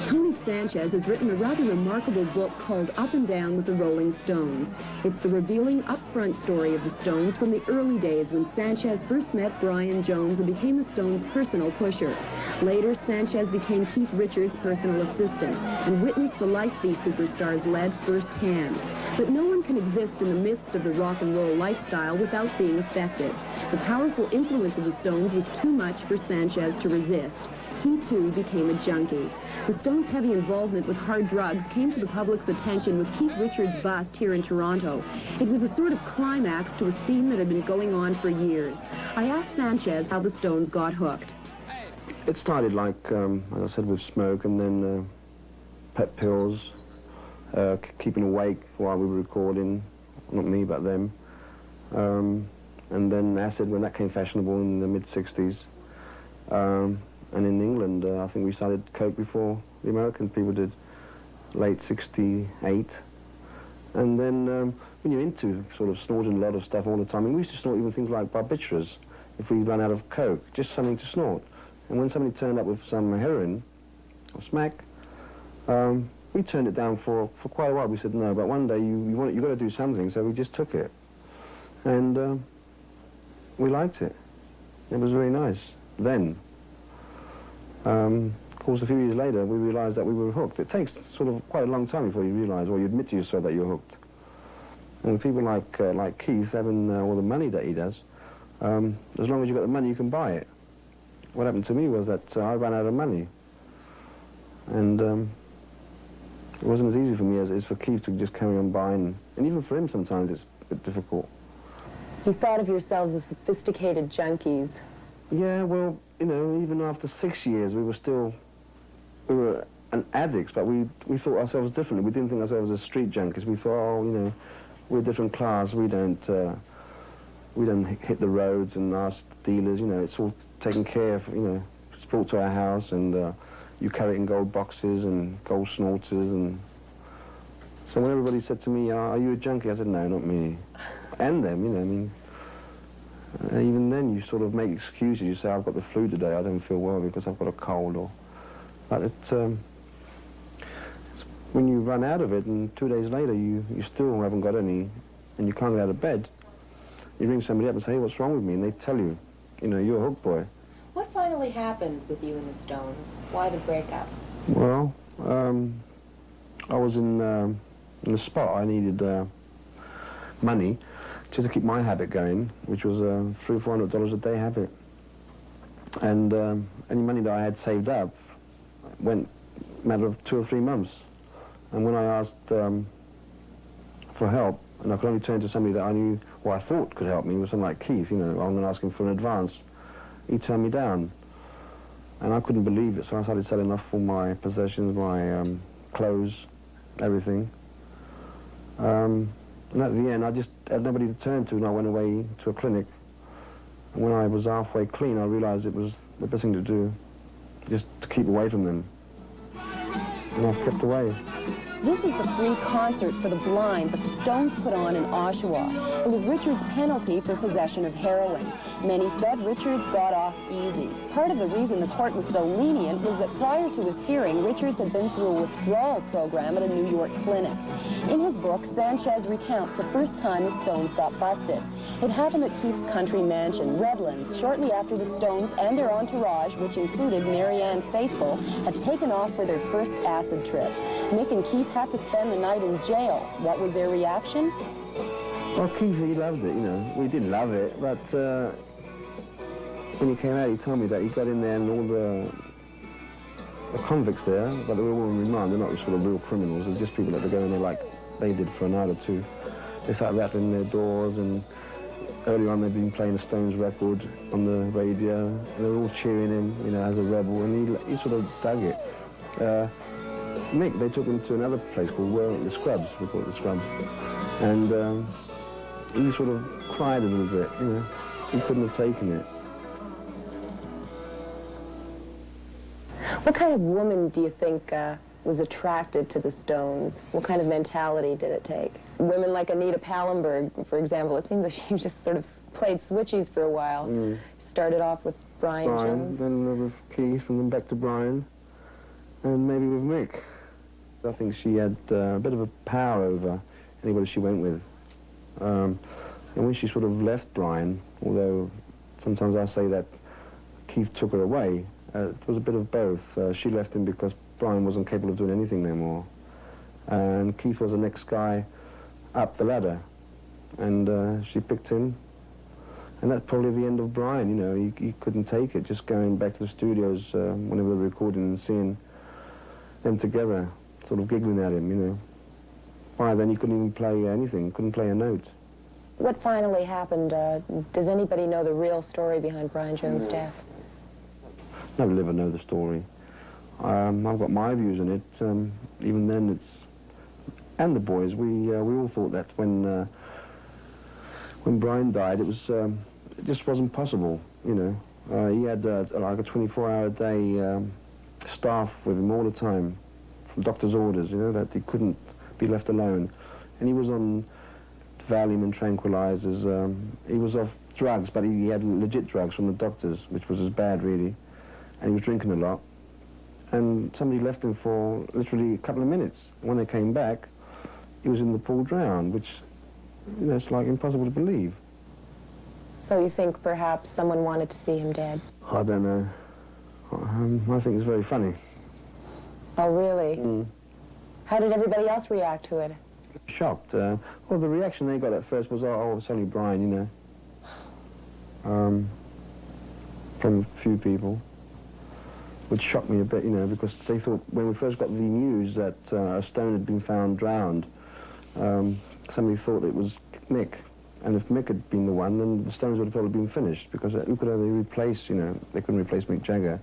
Tony Sanchez has written a rather remarkable book called Up and Down with the Rolling Stones. It's the revealing upfront story of the Stones from the early days when Sanchez first met Brian Jones and became the Stones' personal pusher. Later, Sanchez became Keith Richards' personal assistant and witnessed the life these superstars led firsthand. But no one can exist in the midst of the rock and roll lifestyle without being affected. The powerful influence of the Stones was too much for Sanchez to resist. He, too, became a junkie. The Stones' heavy involvement with hard drugs came to the public's attention with Keith Richards' bust here in Toronto. It was a sort of climax to a scene that had been going on for years. I asked Sanchez how the Stones got hooked. It started like, as I said, with smoke and then pet pills, keeping awake while we were recording, not me, but them. And then acid when that came fashionable in the mid-60s. And in England, I think we started coke before the American people did, late 68. And then when you're into sort of snorting a lot of stuff all the time, and we used to snort even things like barbiturates if we ran out of coke, just something to snort. And when somebody turned up with some heroin or smack, we turned it down for quite a while. We said no, but one day you got to do something, so we just took it. And we liked it. It was very nice then. Of course, a few years later, we realized that we were hooked. It takes sort of quite a long time before you realize, or you admit to yourself that you're hooked. And with people like Keith having all the money that he does, as long as you've got the money, you can buy it. What happened to me was that I ran out of money. And it wasn't as easy for me as it is for Keith to just carry on buying. And even for him, sometimes it's a bit difficult. You thought of yourselves as sophisticated junkies. Yeah, well, you know, even after 6 years, we were addicts, but we thought ourselves differently. We didn't think ourselves as street junkies. We thought, oh, you know, we're a different class. We don't hit the roads and ask dealers. You know, it's all taken care of. You know, it's brought to our house, and you carry it in gold boxes and gold snorters. And so when everybody said to me, "Are you a junkie?" I said, "No, not me," and them. You know, I mean. Even then, you sort of make excuses. You say, "I've got the flu today. I don't feel well because I've got a cold." But it's when you run out of it, and 2 days later you still haven't got any, and you can't get out of bed. You ring somebody up and say, "Hey, what's wrong with me?" And they tell you, you know, you're a hook boy. What finally happened with you and the Stones? Why the breakup? Well, I was in a spot. I needed money just to keep my habit going, which was a $300 or $400 a day habit. And any money that I had saved up went a matter of 2 or 3 months. And when I asked for help, and I could only turn to somebody that I knew, or I thought could help me, was someone like Keith, you know, I'm going to ask him for an advance. He turned me down. And I couldn't believe it, so I started selling off all my possessions, my clothes, everything. And at the end, I just had nobody to turn to, and I went away to a clinic. And when I was halfway clean, I realized it was the best thing to do, just to keep away from them. And I've kept away. This is the free concert for the blind that the Stones put on in Oshawa. It was Richards' penalty for possession of heroin. Many said Richards got off easy. Part of the reason the court was so lenient was that prior to his hearing, Richards had been through a withdrawal program at a New York clinic. In his book, Sanchez recounts the first time the Stones got busted. It happened at Keith's country mansion, Redlands, shortly after the Stones and their entourage, which included Marianne Faithfull, had taken off for their first acid trip. Mick and Keith had to spend the night in jail. What was their reaction? Well, Keith, he loved it, you know. We didn't love it, but when he came out, he told me that he got in there and all the convicts there, but they were all in remand. They're not sort of real criminals. They're just people that go in there like they did for a night or two. They started rattling their doors, and earlier on they'd been playing a Stones record on the radio. And they were all cheering him, you know, as a rebel, and he sort of dug it. Mick, they took him to another place called the Scrubs, we call it the Scrubs. And he sort of cried a little bit, you know. He couldn't have taken it. What kind of woman do you think was attracted to the Stones? What kind of mentality did it take? Women like Anita Pallenberg, for example, it seems like she just sort of played switchies for a while. Started off with Brian Jones. Then with Keith, and then back to Brian. and maybe with Mick. I think she had a bit of a power over anybody she went with. And when she sort of left Brian, although sometimes I say that Keith took her away, it was a bit of both. She left him because Brian wasn't capable of doing anything no more. And Keith was the next guy up the ladder. And she picked him. And that's probably the end of Brian, you know. He couldn't take it, just going back to the studios whenever they were recording and seeing them together, sort of giggling at him, you know. By then he couldn't even play anything, couldn't play a note. What finally happened? Does anybody know the real story behind Brian Jones' death? Nobody ever know the story. I've got my views on it. Even then, it's... And the boys, we all thought that when Brian died, it was it just wasn't possible, you know. He had like a 24-hour-a-day staff with him all the time, from doctor's orders, you know, that he couldn't be left alone. And he was on Valium and tranquilizers. He was off drugs, but he had legit drugs from the doctors, which was as bad, really. And he was drinking a lot. And somebody left him for literally a couple of minutes. When they came back, he was in the pool drowned, which, you know, it's like impossible to believe. So you think perhaps someone wanted to see him dead? I don't know. I think it's very funny. Oh, really? Mm. How did everybody else react to it? Shocked. Well, the reaction they got at first was, oh, it's only Brian, you know. From a few people, which shocked me a bit, you know, because they thought, when we first got the news that a stone had been found drowned, somebody thought it was Mick. And if Mick had been the one, then the Stones would have probably been finished, because who could they replace, you know? They couldn't replace Mick Jagger.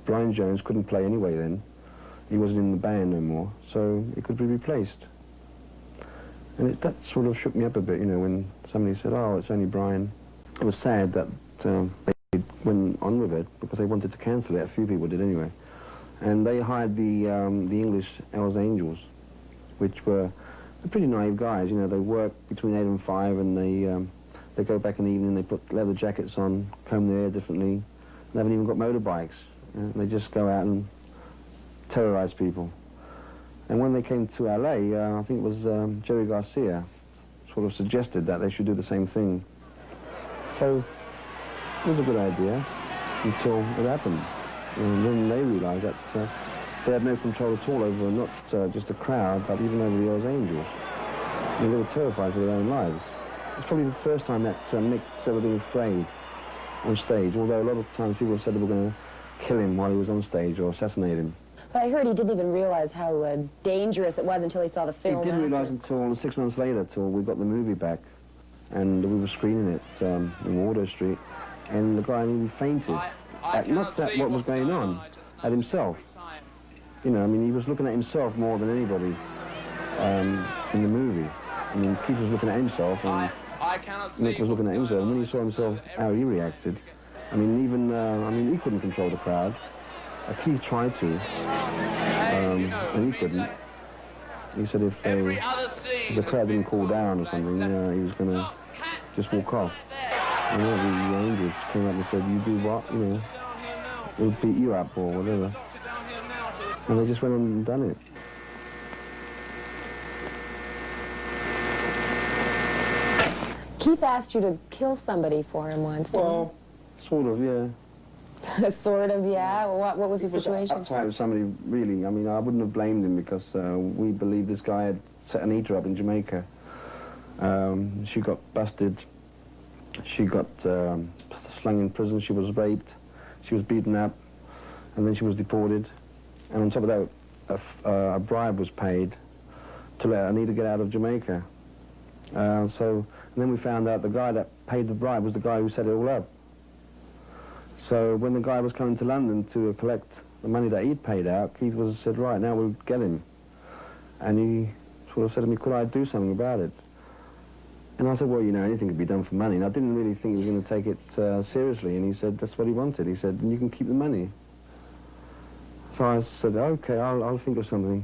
Brian Jones couldn't play anyway then. He wasn't in the band no more, so he could be replaced. And that sort of shook me up a bit, you know, when somebody said, oh, it's only Brian. It was sad that they went on with it, because they wanted to cancel it. A few people did anyway. And they hired the English Hells Angels, which were pretty naive guys, you know. They work between 8 and 5, and they go back in the evening, they put leather jackets on, comb their hair differently. They haven't even got motorbikes. They just go out and terrorize people. And when they came to LA, I think it was Jerry Garcia sort of suggested that they should do the same thing. So it was a good idea until it happened. And then they realized that they had no control at all over not just the crowd, but even over the Hells Angels. I mean, they were terrified for their own lives. It's probably the first time that Mick's ever been afraid on stage, although a lot of times people said they were going to kill him while he was on stage or assassinate him. But I heard he didn't even realize how dangerous it was until he saw the film. He didn't realize until 6 months later, till we got the movie back, and we were screening it in Wardour Street, and the guy nearly fainted. Not at what was going on, at himself. You know, I mean, he was looking at himself more than anybody in the movie. I mean, Keith was looking at himself, and Mick was looking at himself, and when he saw himself, how he reacted. I mean, even, I mean, he couldn't control the crowd. Keith tried to, and he couldn't. He said if the crowd didn't cool down or something, he was going to just walk off. And one of the angels came up and said, you do what, you know, we'll beat you up or whatever. And they just went on and done it. Keith asked you to kill somebody for him once, didn't Well, sort of, yeah. he? Sort of, yeah? Well, what was the situation? He was uptight with somebody, really. I mean, I wouldn't have blamed him, because we believed this guy had set an eater up in Jamaica. She got busted. She got slung in prison. She was raped. She was beaten up. And then she was deported. And on top of that, a bribe was paid to let Anita get out of Jamaica. And then we found out the guy that paid the bribe was the guy who set it all up. So when the guy was coming to London to collect the money that he'd paid out, Keith said, right, now we'll get him. And he sort of said to me, could I do something about it? And I said, well, you know, anything could be done for money. And I didn't really think he was going to take it seriously. And he said, that's what he wanted. He said, and you can keep the money. So I said, okay, I'll think of something.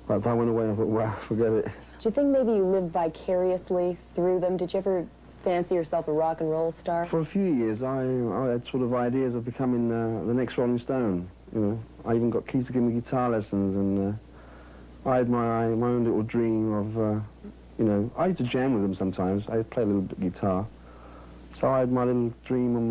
But I went away and I thought, wow, forget it. Do you think maybe you lived vicariously through them? Did you ever fancy yourself a rock and roll star? For a few years, I had sort of ideas of becoming the next Rolling Stone. you know. I even got Keith to give me guitar lessons, and I had my own little dream of, you know, I used to jam with him sometimes. I play a little bit guitar. So I had my little dream of